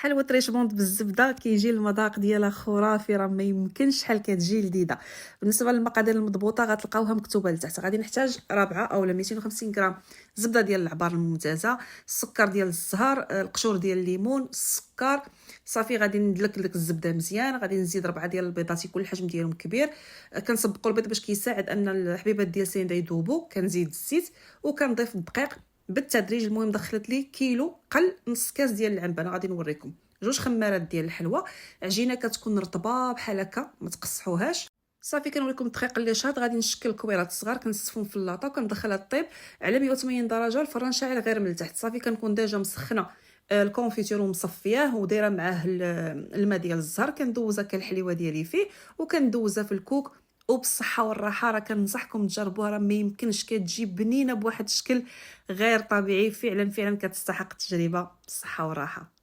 حلوة ريشموند بالزبده كيجي المذاق ديالها خرافي، راه ما يمكنش شحال كتجي لذيذه. بالنسبه للمقادير المضبوطه غتلقاوها مكتوبه لتحت. غادي نحتاج ربعه اولا 250 غرام زبده ديال العبار الممتازه، السكر ديال الزهر، القشور ديال الليمون، السكر. صافي غادي ندلك ديك الزبده مزيان، غادي نزيد ربعه ديال البيضات يكون الحجم ديالهم كبير. كنسبقوا البيض باش كيساعد ان الحبيبات ديال السنيده يذوبوا. كنزيد الزيت وكنضيف الدقيق بالتدريج. المهم دخلت لي كيلو قل نص كاس ديال العنبه. انا غادي نوريكم جوج خمارات ديال الحلوى. عجينه كتكون رطبه بحال هكا، ما تقصحوهاش. صافي كنوريكم الدقيق اللي شاط. غادي نشكل كويرات صغار كنصفهم في اللاطه وكندخلها طيب على 180 درجه. الفران شاعل غير من التحت. صافي كنكون ديجا مسخنه الكونفيتور ومصفياه ودايره معاه الماء ديال الزهر. كندوزها كالحليوه ديالي فيه وكندوزها في الكوك. وبالصحه والراحه، راه كننصحكم تجربوها، راه ما يمكنش كتجي بنينه بواحد الشكل غير طبيعي. فعلا فعلا كتستحق التجربه. بالصحه والراحه.